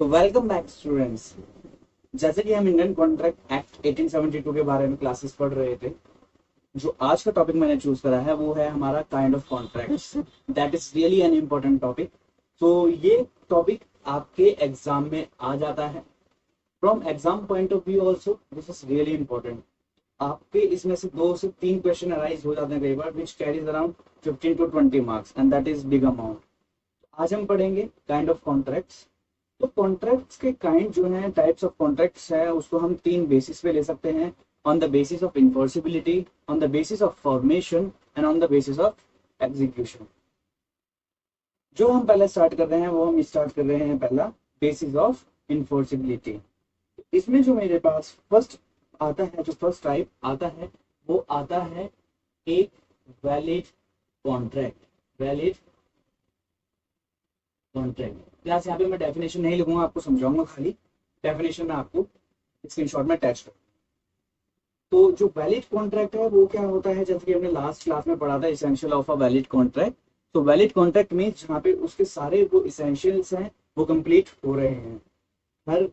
तो welcome back students. जैसे कि हम इंडियन कॉन्ट्रैक्ट एक्ट 1872 के बारे में क्लासेस पढ़ रहे थे। जो आज का टॉपिक मैंने चूज करा है वो है हमारा kind of contracts. That is really an important topic. तो ये टॉपिक आपके एग्जाम में आ जाता है। From exam point of view also this is really important. आपके इसमें से 2 से 3 क्वेश्चन अराइज हो जाते हैं कई बार, which carries around 15 to 20 marks and that is big amount. आज हम पढ़ेंगे काइंड ऑफ कॉन्ट्रैक्ट्स। तो कॉन्ट्रैक्ट्स के काइंड जो है, टाइप्स ऑफ कॉन्ट्रैक्ट्स है, उसको हम 3 बेसिस पे ले सकते हैं। On the basis of enforceability, on the basis of formation and on the basis of execution. जो हम पहले स्टार्ट कर रहे हैं वो हम स्टार्ट कर रहे हैं पहला बेसिस ऑफ इन्फोर्सिबिलिटी। इसमें जो मेरे पास फर्स्ट आता है, जो फर्स्ट टाइप आता है वो आता है एक valid contract. Valid contract class, यहाँ पे मैं डेफिनेशन नहीं लिखूंगा, आपको समझाऊंगा, खाली डेफिनेशन में आपको स्क्रीनशॉट में अटैच कर। तो जो वैलिड कॉन्ट्रैक्ट है वो क्या होता है, जैसे कि हमने लास्ट क्लास में पढ़ा था essential of a valid contract. तो वैलिड कॉन्ट्रैक्ट में जहाँ पे उसके सारे वो इसेंशियल्स हैं वो कंप्लीट हो रहे हैं, हर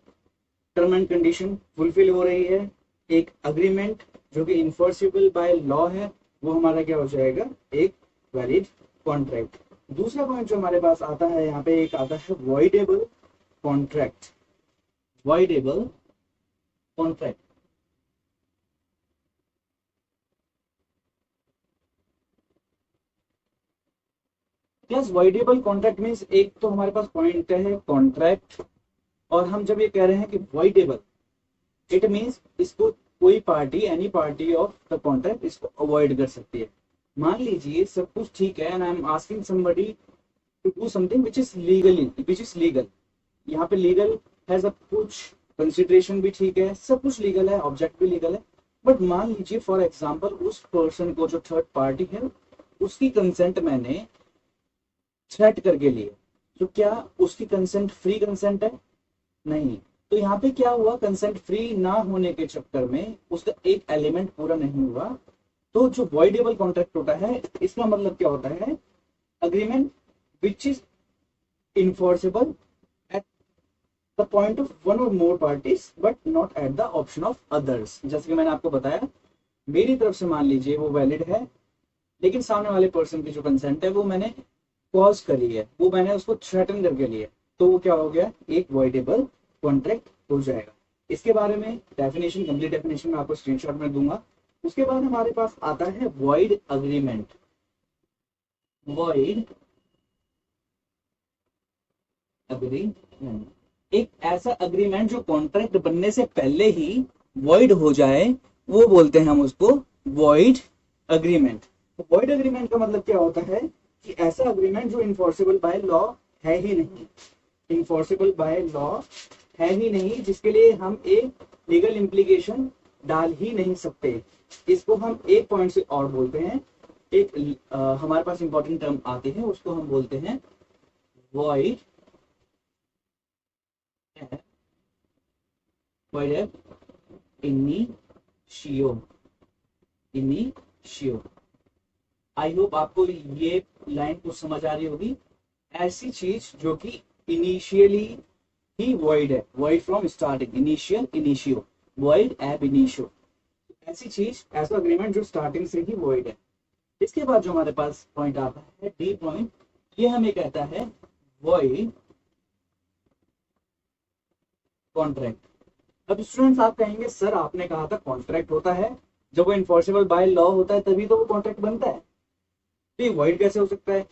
टर्म एंड कंडीशन फुलफिल हो रही है, एक अग्रीमेंट जो कि इन्फोर्सिबल बाय लॉ है, वो हमारा क्या हो जाएगा, एक वैलिड कॉन्ट्रैक्ट। दूसरा पॉइंट जो हमारे पास आता है यहाँ पे, एक आता है voidable contract. Voidable contract, plus voidable contract means एक तो हमारे पास पॉइंट है कॉन्ट्रैक्ट, और हम जब ये कह रहे हैं कि वॉइडेबल, इट मीन्स इसको कोई party, any party of the contract इसको अवॉइड कर सकती है। मान लीजिए सब कुछ ठीक है and I am asking somebody to do something which is legally, which is legal. यहाँ पे लीगल है, सब कुछ कंसिडरेशन भी ठीक है, सब कुछ लीगल है, ऑब्जेक्ट भी लीगल है। बट मान लीजिए फॉर एग्जाम्पल उस पर्सन को, जो थर्ड पार्टी है, उसकी कंसेंट मैंने थ्रेट करके लिए, तो क्या उसकी कंसेंट फ्री कंसेंट है? नहीं। तो यहाँ पे क्या हुआ, कंसेंट फ्री ना होने के चक्कर में उसका एक एलिमेंट पूरा नहीं हुआ। तो जो वॉइडेबल कॉन्ट्रैक्ट होता है, इसका मतलब क्या होता है, agreement which is enforceable at the point of one और more parties but not at the option of others. जैसे कि मैंने आपको बताया, मेरी तरफ से मान लीजिए वो वैलिड है, लेकिन सामने वाले पर्सन की जो कंसेंट है वो मैंने कॉज करी है, वो मैंने उसको थ्रेटन करके लिए, तो वो क्या हो गया, एक वॉइडेबल कॉन्ट्रैक्ट हो जाएगा। इसके बारे में डेफिनेशन, कंप्लीट डेफिनेशन मैं आपको स्क्रीनशॉट में दूंगा। उसके बाद हमारे पास आता है वॉइड अग्रीमेंट। वॉइड अग्रीमेंट, एक ऐसा अग्रीमेंट जो कॉन्ट्रैक्ट बनने से पहले ही वॉइड हो जाए, वो बोलते हैं हम उसको वॉइड अग्रीमेंट। तो वॉइड अग्रीमेंट का मतलब क्या होता है कि ऐसा अग्रीमेंट जो इन्फोर्सेबल बाय लॉ है ही नहीं, इन्फोर्सेबल बाय लॉ है ही नहीं, जिसके लिए हम एक लीगल इम्प्लीकेशन डाल ही नहीं सकते। इसको हम एक पॉइंट से और बोलते हैं, एक हमारे पास इंपॉर्टेंट टर्म आते हैं, उसको हम बोलते हैं void void initio. Initio, I hope आपको ये लाइन कुछ समझ आ रही होगी। ऐसी चीज जो कि इनिशियली ही वॉइड है, void from starting, initial, initio, void एब इनिशियो, ऐसी चीज, ऐसा अग्रीमेंट जो स्टार्टिंग से ही वॉइड है। इसके बाद जो हमारे पास पॉइंट आता है डी पॉइंट, ये हमें कहता है वॉइड कॉन्ट्रैक्ट। अब स्टूडेंट्स आप कहेंगे सर आपने कहा था कॉन्ट्रैक्ट होता है जब वो इन्फोर्सेबल बाय लॉ होता है तभी तो वो कॉन्ट्रैक्ट बनता है, तो ये वॉइड कैसे हो सकता है?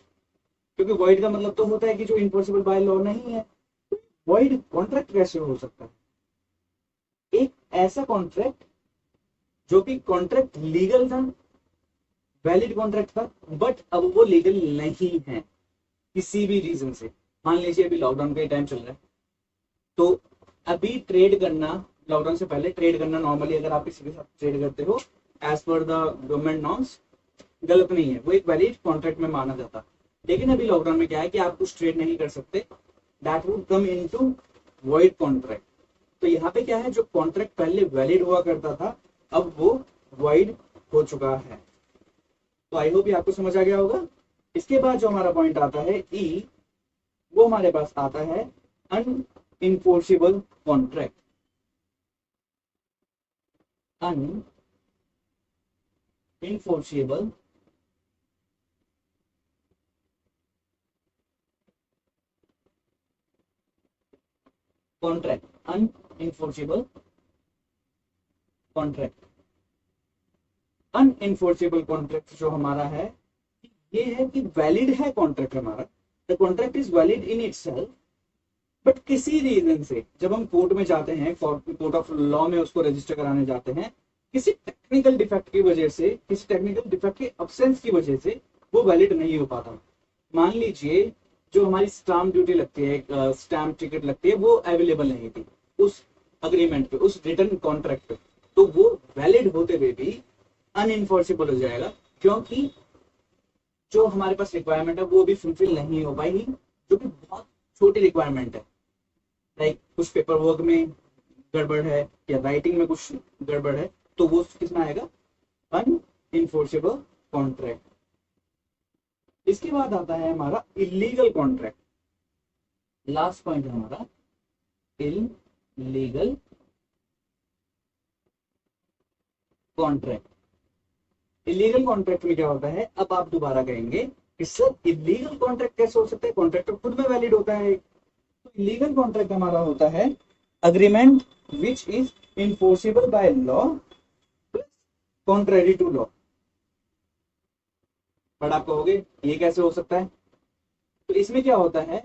क्योंकि वॉइड का मतलब तो होता है कि जो इन्फोर्सेबल बाय लॉ नहीं है, वॉइड कॉन्ट्रैक्ट कैसे हो सकता है? एक ऐसा कॉन्ट्रैक्ट जो कि कॉन्ट्रैक्ट लीगल था, वैलिड कॉन्ट्रैक्ट था, बट अब वो लीगल नहीं है किसी भी रीजन से। मान लीजिए अभी लॉकडाउन का टाइम चल रहा है, तो अभी ट्रेड करना, लॉकडाउन से पहले ट्रेड करना नॉर्मली अगर आप किसी के साथ ट्रेड करते हो as per the government norms गलत नहीं है, वो एक वैलिड कॉन्ट्रैक्ट में माना जाता। लेकिन अभी लॉकडाउन में क्या है कि आप कुछ ट्रेड नहीं कर सकते, that would come into void contract. तो यहाँ पे क्या है, जो कॉन्ट्रैक्ट पहले वैलिड हुआ करता था अब वो वॉइड हो चुका है। तो आई होप ये आपको समझ आ गया होगा। इसके बाद जो हमारा पॉइंट आता है ई, वो हमारे पास आता है अनइनफोर्सेबल कॉन्ट्रैक्ट, अनइनफोर्सेबल कॉन्ट्रैक्ट, अनइनफोर्सेबल कॉन्ट्रैक्ट। अनइनफोर्सेबल कॉन्ट्रैक्ट जो हमारा है ये है कि वैलिड है कॉन्ट्रैक्ट हमारा, the contract is valid in itself, but किसी रीजन से जब हम कोर्ट में जाते हैं, कोर्ट ऑफ लॉ में उसको रजिस्टर कराने जाते हैं, किसी टेक्निकल डिफेक्ट की वजह से, किसी टेक्निकल डिफेक्ट के अब्सेंस की वजह से वो वैलिड नहीं हो पाता। मान लीजिए जो हमारी स्टाम्प ड्यूटी लगती है, स्टाम्प टिकट लगती है, वो अवेलेबल नहीं थी उस अग्रीमेंट पे, उस रिटर्न कॉन्ट्रैक्ट पे, तो वो वैलिड होते हुए भी अनइनफोर्सेबल हो जाएगा, क्योंकि जो हमारे पास रिक्वायरमेंट है वो भी फुलफिल नहीं हो पाएगी, जो कि बहुत छोटी रिक्वायरमेंट है, लाइक कुछ पेपर वर्क में गड़बड़ है या राइटिंग में कुछ गड़बड़ है, तो वो किसमें आएगा, अनइनफोर्सेबल कॉन्ट्रैक्ट। इसके बाद आता है हमारा इलीगल कॉन्ट्रैक्ट, लास्ट पॉइंट है हमारा इलीगल कॉन्ट्रैक्ट। इलीगल कॉन्ट्रैक्ट में क्या होता है, अब आप दोबारा कहेंगे कि सर इलीगल कॉन्ट्रैक्ट कैसे हो सकता है, कॉन्ट्रैक्ट तो खुद में वैलिड होता है। तो इलीगल कॉन्ट्रैक्ट हमारा होता है agreement which is enforceable by law contrary to law. But आप कहोगे ये कैसे हो सकता है, तो इसमें क्या होता है,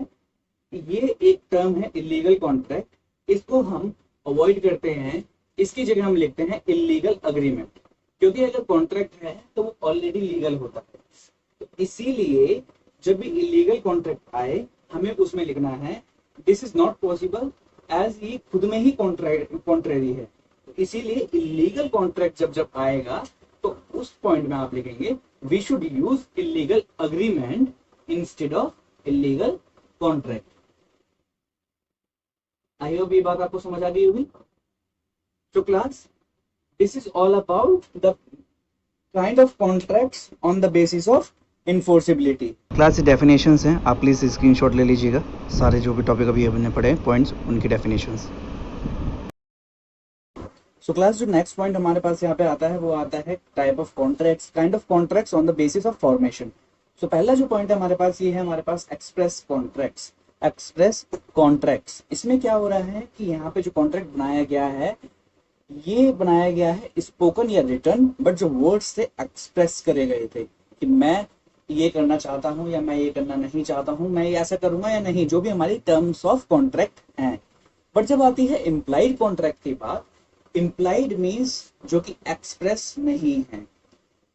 ये एक टर्म है इलीगल कॉन्ट्रैक्ट, इसको हम अवॉइड करते हैं, इसकी जगह हम लिखते हैं इलीगल अग्रीमेंट, क्योंकि अगर कॉन्ट्रैक्ट है तो वो ऑलरेडी लीगल होता है। तो इसीलिए जब भी इलीगल कॉन्ट्रैक्ट आए हमें उसमें लिखना है this is not possible, as ये खुद में ही कॉन्ट्रेरी है। तो इसीलिए इलीगल कॉन्ट्रैक्ट जब जब आएगा तो उस पॉइंट में आप लिखेंगे we should use illegal agreement instead of illegal contract. I hope ये बात आपको समझ आ गई होगी। तो class this is all about the kind of contracts on the basis of enforceability। Class definitions हैं, आप प्लीज़ स्क्रीनशॉट ले लीजिएगा, सारे जो भी टॉपिक अभी हमने पढ़े पॉइंट्स उनकी डेफिनेशंस। सो क्लास जो नेक्स्ट पॉइंट हमारे पास यहाँ पे आता है वो आता है type of contracts, kind of contracts on the basis of formation. So पहला जो पॉइंट है हमारे पास ये है, हमारे पास एक्सप्रेस कॉन्ट्रैक्ट्स। एक्सप्रेस कॉन्ट्रैक्ट्स, इसमें क्या हो रहा है कि यहाँ पे जो कॉन्ट्रैक्ट बनाया गया है ये बनाया गया है स्पोकन या रिटर्न, बट जो वर्ड्स से एक्सप्रेस करे गए थे कि मैं ये करना चाहता हूँ या मैं ये करना नहीं चाहता हूँ, मैं ये ऐसा करूंगा या नहीं, जो भी हमारी टर्म्स ऑफ कॉन्ट्रैक्ट हैं। बट जब आती है इम्प्लाइड कॉन्ट्रैक्ट की बात, इम्प्लाइड मीन्स जो कि एक्सप्रेस नहीं है।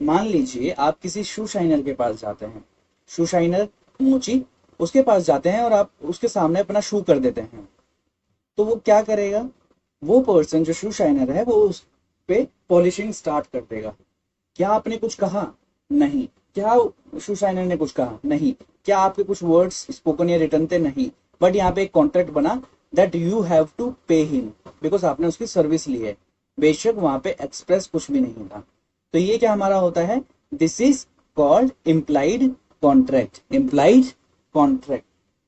मान लीजिए आप किसी शू शाइनर के पास जाते हैं, शू शाइनर मोची, उसके पास जाते हैं और आप उसके सामने अपना शू कर देते हैं, तो वो क्या करेगा, वो पर्सन जो शू शाइनर है वो उस पे पॉलिशिंग स्टार्ट कर देगा। क्या आपने कुछ कहा, नहीं। क्या शू शाइनर ने कुछ कहा, नहीं। क्या आपके कुछ वर्ड्स स्पोकन या रिटन थे, नहीं। बट यहाँ पे एक कॉन्ट्रैक्ट बना that you have to pay him, because आपने उसकी सर्विस ली है, बेशक वहां पे एक्सप्रेस कुछ भी नहीं था। तो ये क्या हमारा होता है, this is called implied contract, implied contract.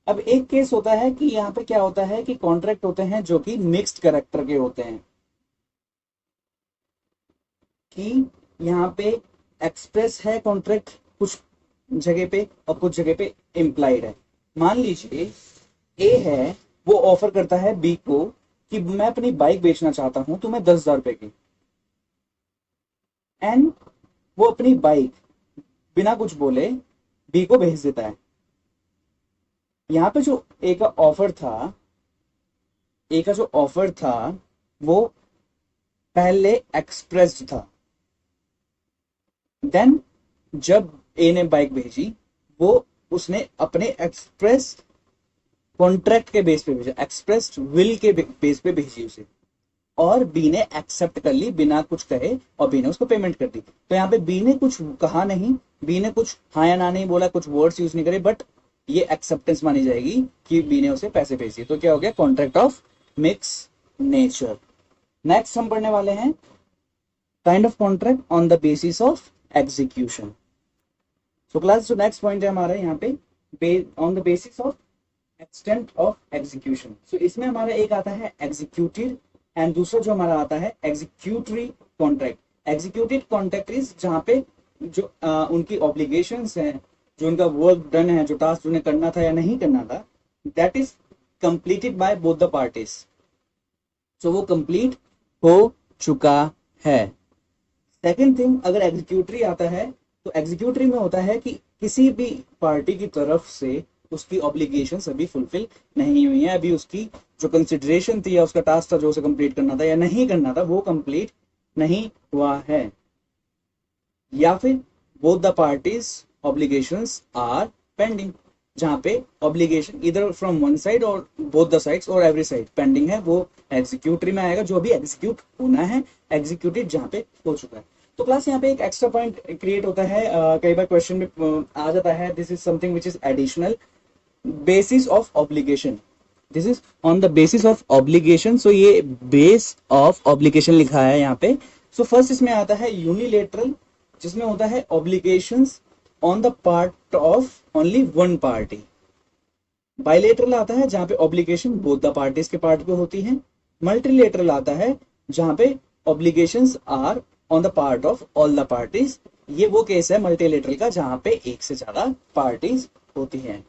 अब एक केस होता है कि यहाँ पे क्या होता है कि कॉन्ट्रैक्ट होते हैं जो कि मिक्स्ड कैरेक्टर के होते हैं, कि यहाँ पे एक्सप्रेस है कॉन्ट्रैक्ट कुछ जगह पे और कुछ जगह पे इम्प्लाइड है। मान लीजिए ए है, वो ऑफर करता है बी को कि मैं अपनी बाइक बेचना चाहता हूं तुम्हें 10,000 रुपए की, एंड वो अपनी बाइक बिना कुछ बोले बी को भेज देता है। यहाँ पे जो ए का ऑफर था, ए का जो ऑफर था वो पहले एक्सप्रेस्ड था, देन जब ए ने बाइक भेजी वो उसने अपने एक्सप्रेस कॉन्ट्रैक्ट के बेस पे भेजा, एक्सप्रेस्ड विल के बेस पे भेजी उसे, और बी ने एक्सेप्ट कर ली बिना कुछ कहे और बी ने उसको पेमेंट कर दी। तो यहाँ पे बी ने कुछ कहा नहीं, बी ने कुछ हाँ या ना नहीं बोला, कुछ वर्ड्स यूज नहीं करे, बट ये एक्सेप्टेंस मानी जाएगी कि बी ने उसे पैसे भेज दिए। तो क्या हो गया, contract of mix nature. Next हम पढ़ने वाले हैं kind of contract on the basis of execution. So class जो नेक्स्ट पॉइंट है हमारा यहाँ पे on the basis of extent of execution. So इसमें हमारा एक आता है एग्जीक्यूटिव एंड दूसरा जो हमारा आता है executory contract. Executive contract is जहाँ पे जो उनकी ऑब्लिगेशंस हैं, जो उनका वर्क डन है, जो टास्क उन्हें करना था या नहीं करना था, that is completed by both the parties. So वो कंप्लीट हो चुका है। सेकेंड थिंग, अगर एग्जीक्यूटरी आता है तो एग्जीक्यूटरी में होता है कि किसी भी पार्टी की तरफ से उसकी ऑब्लिगेशंस अभी फुलफिल नहीं हुई है, अभी उसकी जो कंसिडरेशन थी या उसका टास्क था जो उसे कंप्लीट करना था या नहीं करना था वो कंप्लीट नहीं हुआ है। या फिर both the parties obligations are pending, जहां पे ऑब्लिगेशन इधर फ्रॉम वन साइड और बोथ द साइड्स और एवरी साइड पेंडिंग है, वो एग्जीक्यूटरी में आएगा, जो अभी एग्जीक्यूट होना है, एग्जीक्यूटेड जहां पे हो चुका है। तो क्लास यहाँ पे एक एक्स्ट्रा पॉइंट क्रिएट होता है, कई बार क्वेश्चन में आ जाता है, this is something which is additional, basis of obligation. This is on the basis of obligation. So ये बेस ऑफ ऑब्लिगेशन लिखा है यहाँ पे। सो फर्स्ट इसमें आता है यूनिलेटरल, जिसमें होता है obligations on the part of only one party. Bilateral आता है जहां पे ऑब्लिगेशन बोथ द पार्टीज के पार्ट पे होती है। मल्टीलेटरल आता है जहां पे obligations are on the part of all the parties. ये वो केस है मल्टीलेटरल का जहां पे एक से ज्यादा पार्टीज होती हैं।